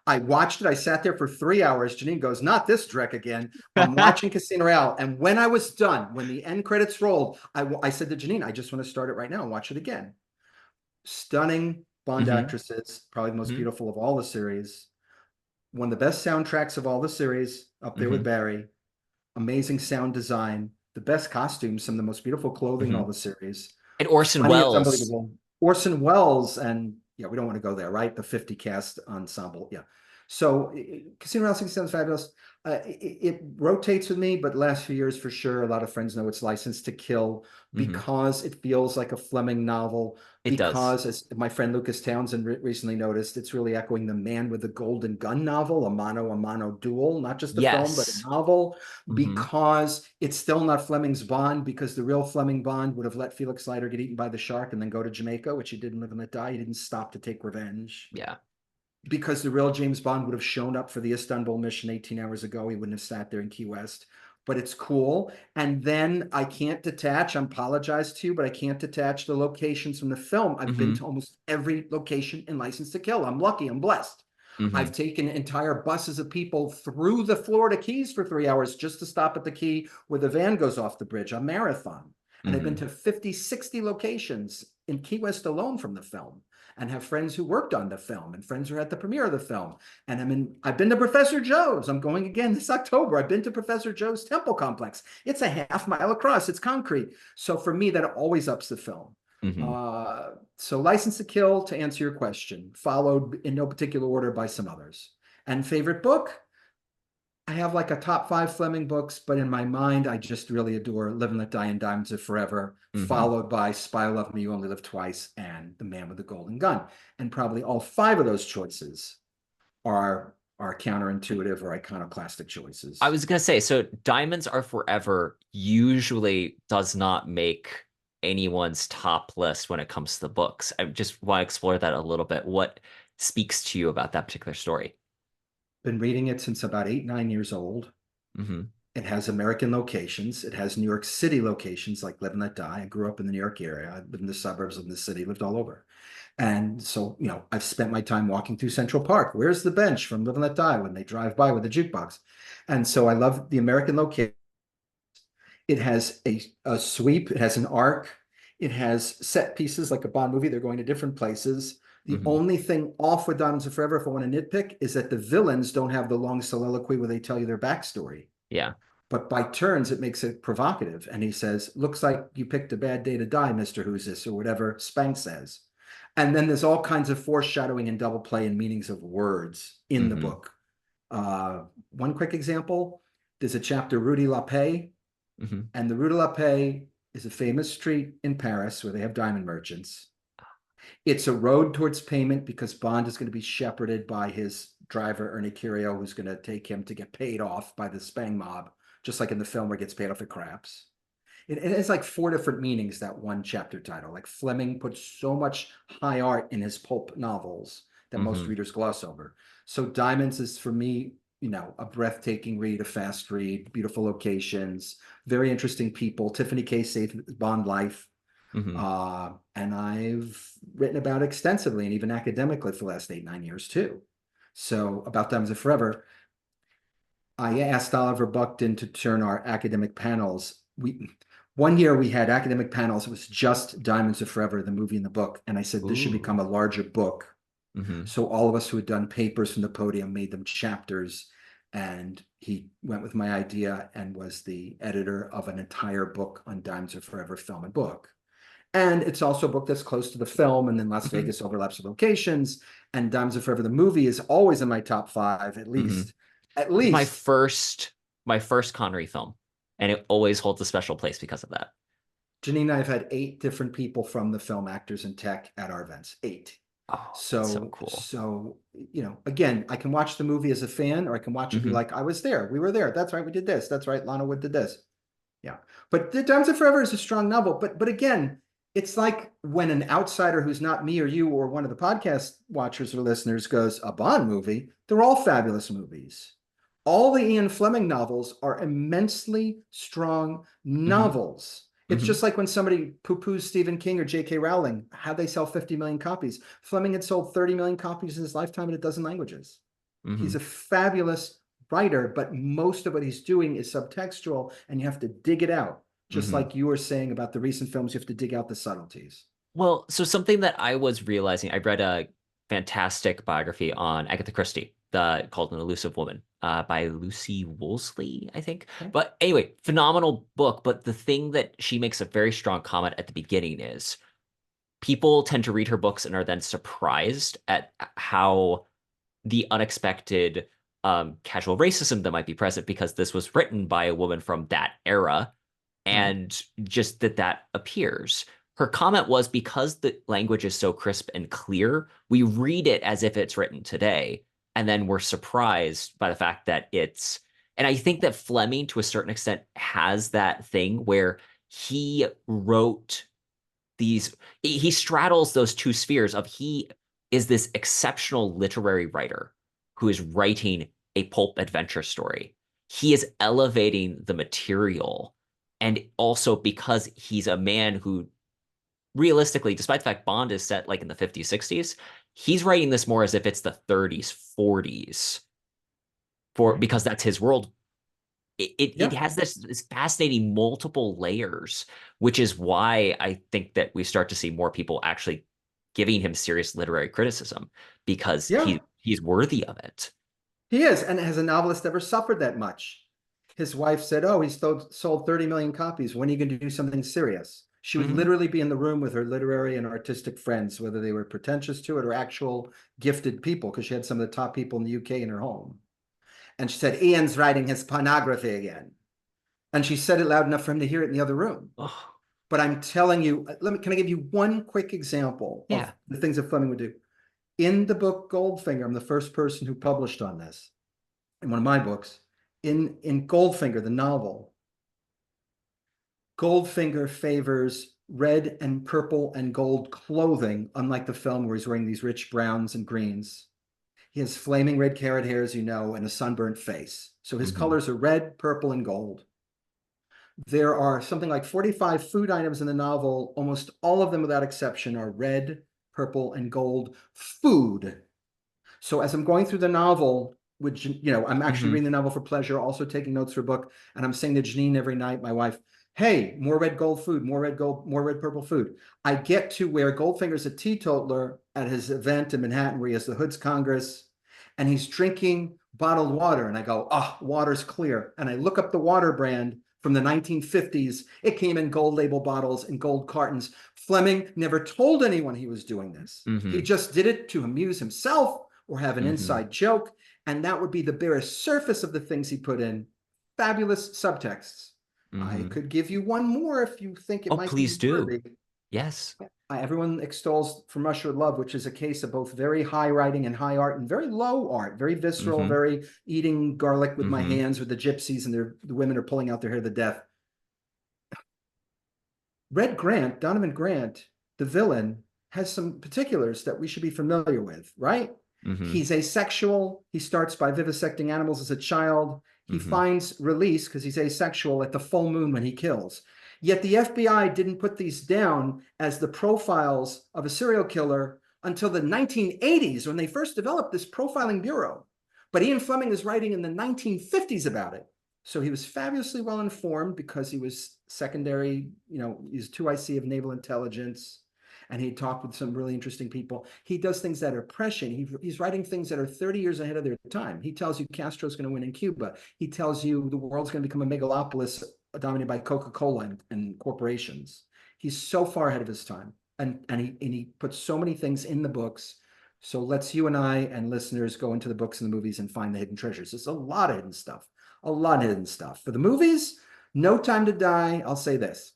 I watched it. I sat there for 3 hours. Janine goes, not this Drek again. I'm watching Casino Royale. And when I was done, when the end credits rolled, I said to Janine, I just want to start it right now and watch it again. Stunning Bond Hmm. actresses, probably the most Hmm. beautiful of all the series. One of the best soundtracks of all the series, up there with Hmm. Barry. Amazing sound design, the best costumes, some of the most beautiful clothing in all Hmm. the series. And Orson Funny, it's Welles. unbelievable. Orson Welles, and yeah, we don't want to go there, right? The 50 cast ensemble. Yeah. So Casino Royale 67 is fabulous. It rotates with me, but last few years for sure, a lot of friends know it's Licensed to Kill Hmm. because it feels like a Fleming novel. It does. Because, as my friend Lucas Townsend recently noticed, it's really echoing the Man with the Golden Gun novel, a mano duel, not just a film, but a Yes. novel. Hmm. Because it's still not Fleming's Bond, because the real Fleming Bond would have let Felix Leiter get eaten by the shark and then go to Jamaica, which he didn't live and let die. He didn't stop to take revenge. Yeah. Because the real James Bond would have shown up for the Istanbul mission 18 hours ago. He wouldn't have sat there in Key West. But it's cool. And then I can't detach, I apologize to you, but I can't detach the locations from the film. I've been Hmm. to almost every location in License to Kill. I'm lucky, I'm blessed. I've Hmm. taken entire buses of people through the Florida Keys for 3 hours just to stop at the key where the van goes off the bridge, a marathon. And I've been Hmm. to 50, 60 locations in Key West alone from the film and have friends who worked on the film and friends who are at the premiere of the film. And I've been to Professor Joe's. I'm going again this October. I've been to Professor Joe's Temple Complex. It's a half-mile across. It's concrete. So for me, that always ups the film. Hmm. So License to Kill, to answer your question, followed in no particular order by some others. And favorite book? I have like a top five Fleming books, but in my mind, I just really adore Live and Let Die in Diamonds Are Forever, Hmm. followed by Spy Love Me, You Only Live Twice, and The Man with the Golden Gun. And probably all five of those choices are are counterintuitive or iconoclastic I choices. was gonna say, so Diamonds Are Forever usually does not make anyone's top list when it comes to the books. I just want to explore that a little bit. What speaks to you about that particular story? Been reading it since about 8, 9 years old. Hmm. It has American locations. It has New York City locations like Live and Let Die. I grew up in the New York area. I lived in the suburbs of the city, lived all over. And so, I've spent my time walking through Central Park. Where's the bench from Live and Let Die when they drive by with the jukebox? And so I love the American location. It has a sweep, it has an arc, it has set pieces like a Bond movie. They're going to different places. The Hmm. only thing off with Diamonds Are Forever, if I want to nitpick, is that the villains don't have the long soliloquy where they tell you their backstory. Yeah. But by turns, it makes it provocative. And he says, looks like you picked a bad day to die, Mr. Who's This, or whatever Spank says. And then there's all kinds of foreshadowing and double play and meanings of words in the Hmm. book. One quick example, there's a chapter, Rue de la Paix, Hmm. and the Rue de la Paix is a famous street in Paris where they have diamond merchants. It's a road towards payment because Bond is going to be shepherded by his driver, Ernie Curio, who's going to take him to get paid off by the Spang mob, just like in the film where he gets paid off at craps. It has like four different meanings, that one chapter title. Like Fleming puts so much high art in his pulp novels that most Hmm. readers gloss over. So Diamonds is for me, a breathtaking read, a fast read, beautiful locations, very interesting people. Tiffany K. Safe Bond Life. Hmm. And I've written about it extensively and even academically for the last 8, 9 years too. So about Diamonds Are Forever, I asked Oliver Buckton to turn our academic panels. One year we had academic panels. It was just Diamonds Are Forever, the movie and the book. And I said, this should Ooh. become a larger book. Hmm. So all of us who had done papers from the podium made them chapters. And he went with my idea and was the editor of an entire book on Diamonds Are Forever film and book. And it's also a book that's close to the film, and then Las Hmm. Vegas overlaps with locations. And Diamonds Are Forever, the movie, is always in my top five, at Hmm. least. At It's least. my first Connery film, and it always holds a special place because of that. Janine and I have had 8 different people from the film, actors and tech at our events. 8. Oh, that's so So, cool. so, again, I can watch the movie as a fan, or I can watch it and be Hmm. like, I was there. We were there. That's right. We did this. That's right. Lana Wood did this. Yeah. But The Diamonds Are Forever is a strong novel. But again, it's like when an outsider who's not me or you or one of the podcast watchers or listeners goes, a Bond movie, they're all fabulous movies. All the Ian Fleming novels are immensely strong Hmm. novels. It's Hmm. just like when somebody poo-poos Stephen King or J.K. Rowling, how they sell 50 million copies. Fleming had sold 30 million copies in his lifetime in a dozen languages. He's Hmm. a fabulous writer, but most of what he's doing is subtextual and you have to dig it out. Just Hmm. like you were saying about the recent films, you have to dig out the subtleties. Well, so something that I was realizing, I read a fantastic biography on Agatha Christie, called An Elusive Woman, by Lucy Woolsey, I think. Okay. But anyway, phenomenal book. But the thing that she makes a very strong comment at the beginning is people tend to read her books and are then surprised at how the unexpected casual racism that might be present because this was written by a woman from that era Right. and just that appears. Her comment was because the language is so crisp and clear, we read it as if it's written today, and then we're surprised by the fact that it's. And I think that Fleming, to a certain extent, has that thing where he wrote these, he straddles those two spheres of he is this exceptional literary writer who is writing a pulp adventure story. He is elevating the material. And also because he's a man who realistically, despite the fact Bond is set like in the 50s, 60s, he's writing this more as if it's the 30s, 40s for Right. because that's his world. It Yeah. has this fascinating multiple layers, which is why I think that we start to see more people actually giving him serious literary criticism because Yeah. he's worthy of it. He is. And has a novelist ever suffered that much? His wife said, oh, he's sold 30 million copies. When are you going to do something serious? She would Hmm. literally be in the room with her literary and artistic friends, whether they were pretentious to it or actual gifted people, because she had some of the top people in the UK in her home. And she said, Ian's writing his pornography again. And she said it loud enough for him to hear it in the other room. Oh, But I'm telling you, can I give you one quick example of yeah. the things that Fleming would do? In the book Goldfinger, I'm the first person who published on this in one of my books. In Goldfinger, the novel, Goldfinger favors red and purple and gold clothing, unlike the film where he's wearing these rich browns and greens. He has flaming red carrot hair, as you know, and a sunburnt face. So his Hmm. colors are red, purple, and gold. There are something like 45 food items in the novel. Almost all of them, without exception, are red, purple, and gold food. So as I'm going through the novel, which, I'm actually Hmm. reading the novel for pleasure, also taking notes for a book, and I'm saying to Janine every night, my wife, hey, more red gold food, more red gold, more red purple food. I get to where Goldfinger's a teetotaler at his event in Manhattan where he has the Hoods Congress, and he's drinking bottled water. And I go, oh, water's clear. And I look up the water brand from the 1950s. It came in gold label bottles and gold cartons. Fleming never told anyone he was doing this. He Hmm. just did it to amuse himself or have an Hmm. inside joke. And that would be the barest surface of the things he put in. Fabulous subtexts. I Hmm. could give you one more if you think it Oh, might be please do. worthy. Yes. Everyone extols From Russia with Love, which is a case of both very high writing and high art and very low art, very visceral, Hmm. very eating garlic with my Hmm. hands with the gypsies and the women are pulling out their hair to death. Red Grant, Donovan Grant, the villain, has some particulars that we should be familiar with, right? Hmm. He's asexual. He starts by vivisecting animals as a child. He Hmm. finds release because he's asexual at the full moon when he kills. Yet the FBI didn't put these down as the profiles of a serial killer until the 1980s when they first developed this profiling bureau. But Ian Fleming is writing in the 1950s about it. So he was fabulously well informed because he was secondary, he's 2IC of naval intelligence, and he talked with some really interesting people. He does things that are prescient. He's writing things that are 30 years ahead of their time. He tells you Castro's going to win in Cuba. He tells you the world's going to become a megalopolis dominated by Coca-Cola and corporations. He's so far ahead of his time. And he puts so many things in the books. So let's you and I and listeners go into the books and the movies and find the hidden treasures. There's a lot of hidden stuff, a lot of hidden stuff. For the movies, No Time to Die, I'll say this.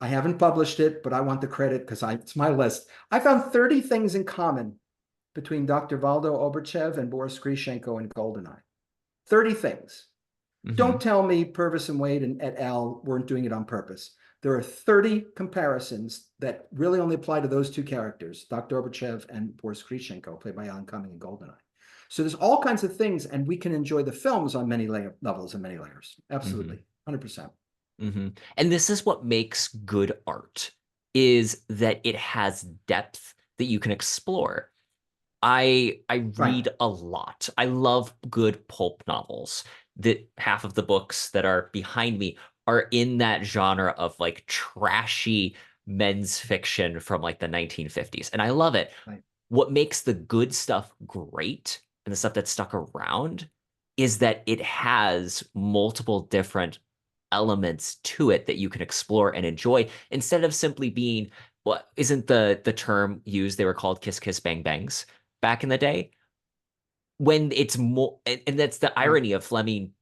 I haven't published it, but I want the credit because it's my list. I found 30 things in common between Dr. Valdo Oberchev and Boris Grishenko in Goldeneye. 30 things. Don't Hmm. tell me Purvis and Wade and et al. Weren't doing it on purpose. There are 30 comparisons that really only apply to those two characters, Dr. Oberchev and Boris Grishenko, played by Alan Cumming in Goldeneye. So there's all kinds of things, and we can enjoy the films on many levels and many layers. Hmm. Absolutely, 100%. Hmm. And this is what makes good art, is that it has depth that you can explore. I Right. read a lot. I love good pulp novels. That half of the books that are behind me are in that genre of like trashy men's fiction from like the 1950s. And I love it. Right. What makes the good stuff great and the stuff that's stuck around is that it has multiple different elements to it that you can explore and enjoy instead of simply being what isn't the term used, they were called kiss kiss bang bangs back in the day, when it's more, and that's the Right. irony of Fleming,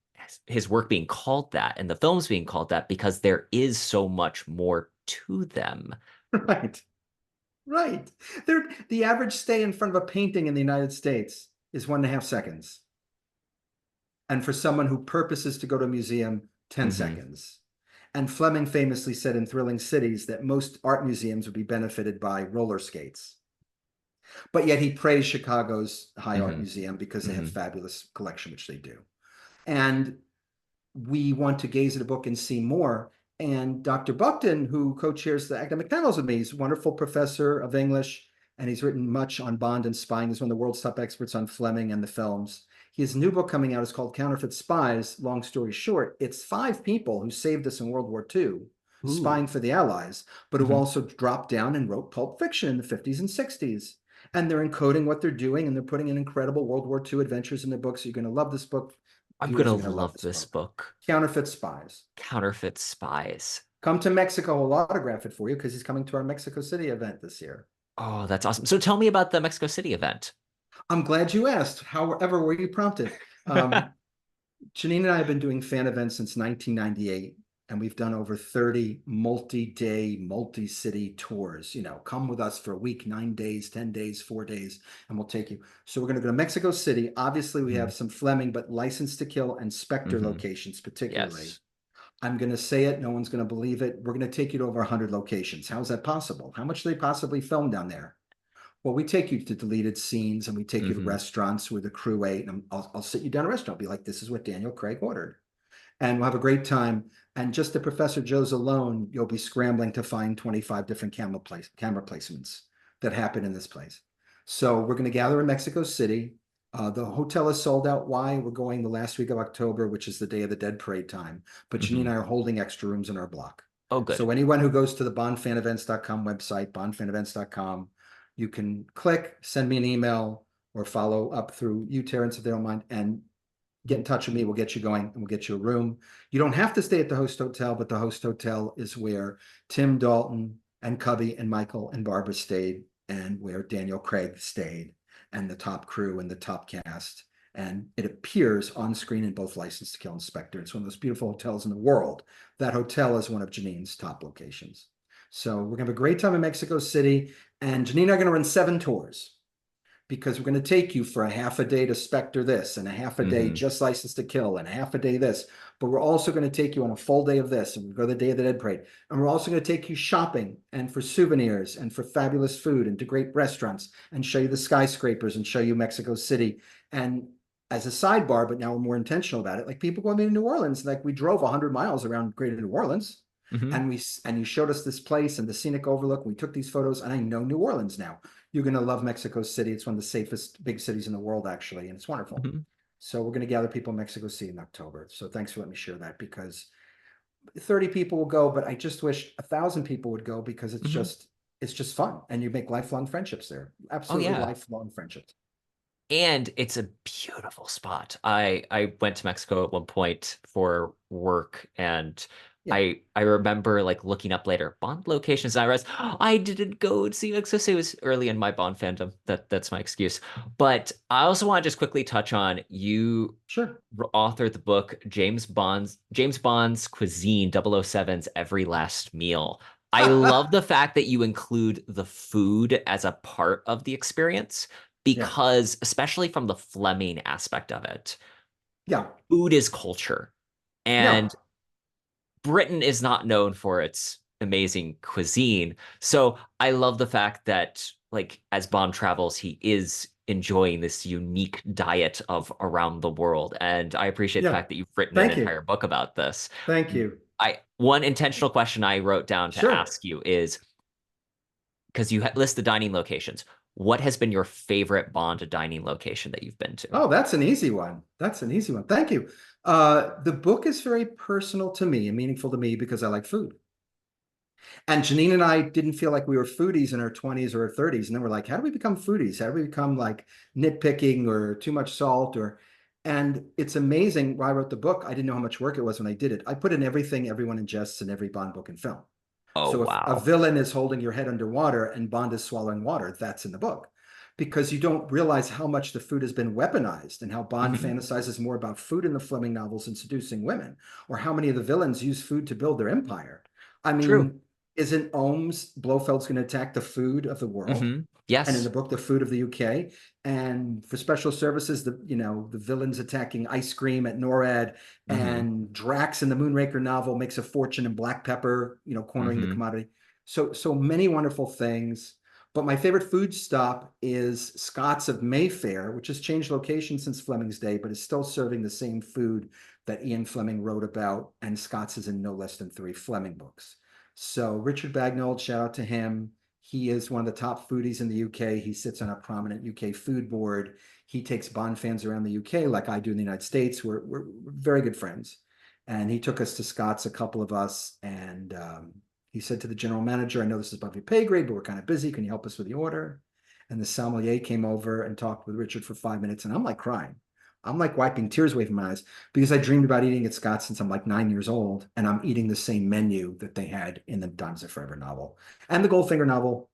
his work being called that and the films being called that, because there is so much more to them. Right. Right. The average stay in front of a painting in the United States is 1.5 seconds. And for someone who purposes to go to a museum, 10 Hmm. seconds. And Fleming famously said in Thrilling Cities that most art museums would be benefited by roller skates. But yet he praised Chicago's High Art Hmm. Museum because they have Hmm. fabulous collection, which they do. And we want to gaze at a book and see more. And Dr. Buckton, who co-chairs the academic panels with me, he's a wonderful professor of English, and he's written much on Bond and spying. He's one of the world's top experts on Fleming and the films. His new book coming out is called Counterfeit Spies. Long story short, it's 5 people who saved us in World War II, Ooh. spying for the Allies, but who Hmm. also dropped down and wrote pulp fiction in the 50s and 60s. And they're encoding what they're doing, and they're putting in incredible World War II adventures in their books. So you're going to love this book. I'm Viewers gonna are going to love love this this book. book. Counterfeit Spies. Counterfeit Spies. Come to Mexico. We'll autograph it for you because he's coming to our Mexico City event this year. Oh, that's awesome. So tell me about the Mexico City event. I'm glad you asked. However, were you prompted? Janine and I have been doing fan events since 1998, and we've done over 30 multi-day, multi-city tours. Come with us for a week, 9 days, 10 days, 4 days, and we'll take you. So we're going to go to Mexico City. Obviously, we have Hmm. some Fleming, but License to Kill and Spectre Hmm. locations particularly. Yes. I'm going to say it. No one's going to believe it. We're going to take you to over 100 locations. How is that possible? How much do they possibly film down there? Well, we take you to deleted scenes and we take you to Hmm. restaurants where the crew ate. And I'll sit you down at a restaurant, be like, this is what Daniel Craig ordered. And we'll have a great time. And just the Professor Joe's alone, you'll be scrambling to find 25 different camera placements that happen in this place. So we're going to gather in Mexico City. The hotel is sold out. Why? We're going the last week of October, which is the Day of the Dead parade time. But Janine and Hmm. I are holding extra rooms in our block. Oh, good. So anyone who goes to the bondfanevents.com website, bondfanevents.com, you can click, send me an email, or follow up through you, Terrence, if they don't mind, and get in touch with me. We'll get you going and we'll get you a room. You don't have to stay at the host hotel, but the host hotel is where Tim Dalton and Cubby and Michael and Barbara stayed, and where Daniel Craig stayed, and the top crew and the top cast. And it appears on screen in both License to Kill and Spectre. It's one of those beautiful hotels in the world. That hotel is one of Janine's top locations. So we're going to have a great time in Mexico City. And Janine and I are going to run 7 tours because we're going to take you for a half a day to Spectre this and a half a day Hmm. just License to Kill and a half a day this. But we're also going to take you on a full day of this, and we go the Day of the Dead parade. And we're also going to take you shopping and for souvenirs and for fabulous food and to great restaurants and show you the skyscrapers and show you Mexico City. And as a sidebar, but now we're more intentional about it, like people going to New Orleans, like we drove 100 miles around Greater New Orleans. Hmm. And you showed us this place and the scenic overlook. We took these photos, and I know New Orleans now. You're going to love Mexico City. It's one of the safest big cities in the world, actually, and it's wonderful. Hmm. So we're going to gather people in Mexico City in October. So thanks for letting me share that, because 30 people will go, but I just wish 1,000 people would go, because Hmm. it's just fun, and you make lifelong friendships there. Oh, Absolutely yeah. lifelong friendships. And it's a beautiful spot. I went to Mexico at one point for work, and Yeah. I remember like looking up later Bond locations, and I realized I didn't go to see Mexico City. It was early in my Bond fandom. That's my excuse. But I also want to just quickly touch on you Sure. authored the book James Bond's Cuisine 007's Every Last Meal. I love the fact that you include the food as a part of the experience, Yeah. because especially from the Fleming aspect of it, Yeah. food is culture. And No. Britain is not known for its amazing cuisine. So I love the fact that, like, as Bond travels, he is enjoying this unique diet of around the world. And I appreciate the Yeah. fact that you've written an Thank you. entire book about this. Thank you. One intentional question I wrote down to Sure. ask you is, because you list the dining locations, what has been your favorite Bond dining location that you've been to? Oh, that's an easy one. That's an easy one. Thank you. The book is very personal to me and meaningful to me because I like food. And Janine and I didn't feel like we were foodies in our 20s or our 30s. And then we're like, how do we become foodies? How do we become like nitpicking or too much salt? And it's amazing. When I wrote the book, I didn't know how much work it was when I did it. I put in everything everyone ingests in every Bond book and film. Oh, So if a wow. villain is holding your head underwater and Bond is swallowing water, that's in the book. Because you don't realize how much the food has been weaponized and how Bond Hmm. fantasizes more about food in the Fleming novels and seducing women, or how many of the villains use food to build their empire. I True. mean, isn't Ohms Blofeld's going to attack the food of the world? And in the Yes. book, the food of the UK. And for special services, the villains attacking ice cream at NORAD, Hmm. and Drax in the Moonraker novel makes a fortune in black pepper, cornering the Hmm. commodity. So many wonderful things. But my favorite food stop is Scott's of Mayfair, which has changed location since Fleming's day, but is still serving the same food that Ian Fleming wrote about, and Scott's is in no less than 3 Fleming books. So Richard Bagnold, shout out to him. He is one of the top foodies in the UK. He sits on a prominent UK food board. He takes Bond fans around the UK like I do in the United States. We're very good friends. And he took us to Scott's, a couple of us, and he said to the general manager, I know this is above your pay grade, but we're kind of busy. Can you help us with the order? And the sommelier came over and talked with Richard for 5 minutes, and I'm like crying. I'm like wiping tears away from my eyes because I dreamed about eating at Scott's since I'm like 9 years old, and I'm eating the same menu that they had in the Diamonds Are Forever novel and the Goldfinger novel.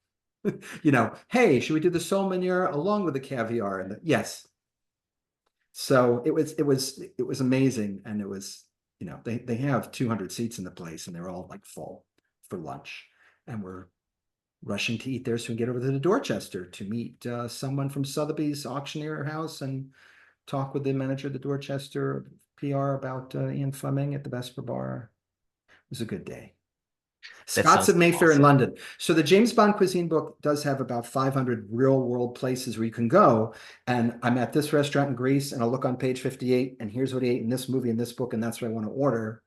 Hey, should we do the saumonier along with the caviar? And yes, so it was amazing, and it was they have 200 seats in the place and they're all like full for lunch. And we're rushing to eat there so we can get over to the Dorchester to meet someone from Sotheby's auctioneer house and talk with the manager of the Dorchester PR about Ian Fleming at the Vesper Bar. It was a good day. That Scott's sounds at Mayfair in awesome. London. So the James Bond cuisine book does have about 500 real world places where you can go. And I'm at this restaurant in Greece, and I'll look on page 58, and here's what he ate in this movie, in this book, and that's what I want to order.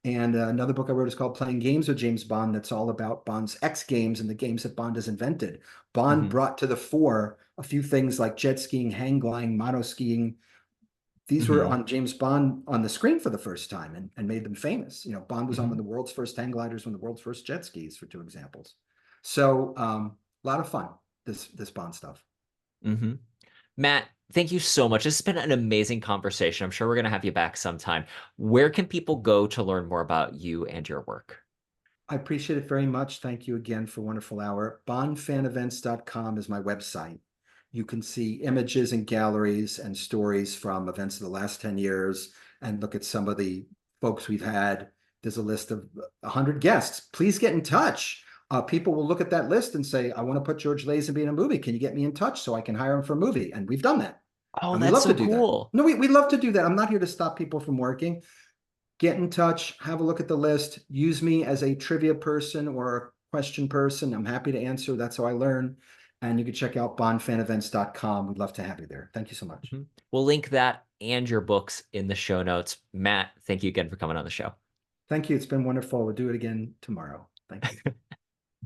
And another book I wrote is called Playing Games with James Bond. That's all about Bond's X games and the games that Bond has invented. Bond Hmm. brought to the fore a few things like jet skiing, hang gliding, mono skiing. These were Hmm. on James Bond on the screen for the first time and made them famous. Bond was on one Hmm. of the world's first hang gliders, one of the world's first jet skis, for two examples. So a lot of fun, this Bond stuff. Hmm. Matt, thank you so much. This has been an amazing conversation. I'm sure we're going to have you back sometime. Where can people go to learn more about you and your work? I appreciate it very much. Thank you again for a wonderful hour. Bondfanevents.com is my website. You can see images and galleries and stories from events of the last 10 years and look at some of the folks we've had. There's a list of 100 guests. Please get in touch. People will look at that list and say, I want to put George Lazenby in a movie. Can you get me in touch so I can hire him for a movie? And we've done that. Oh, And we that's love to so do that. cool. No, we love to do that. I'm not here to stop people from working. Get in touch, have a look at the list, use me as a trivia person or a question person. I'm happy to answer. That's how I learn. And you can check out bondfanevents.com. We'd love to have you there. Thank you so much. Mhm. We'll link that and your books in the show notes. Matt, thank you again for coming on the show. Thank you. It's been wonderful. We'll do it again tomorrow. Thank you.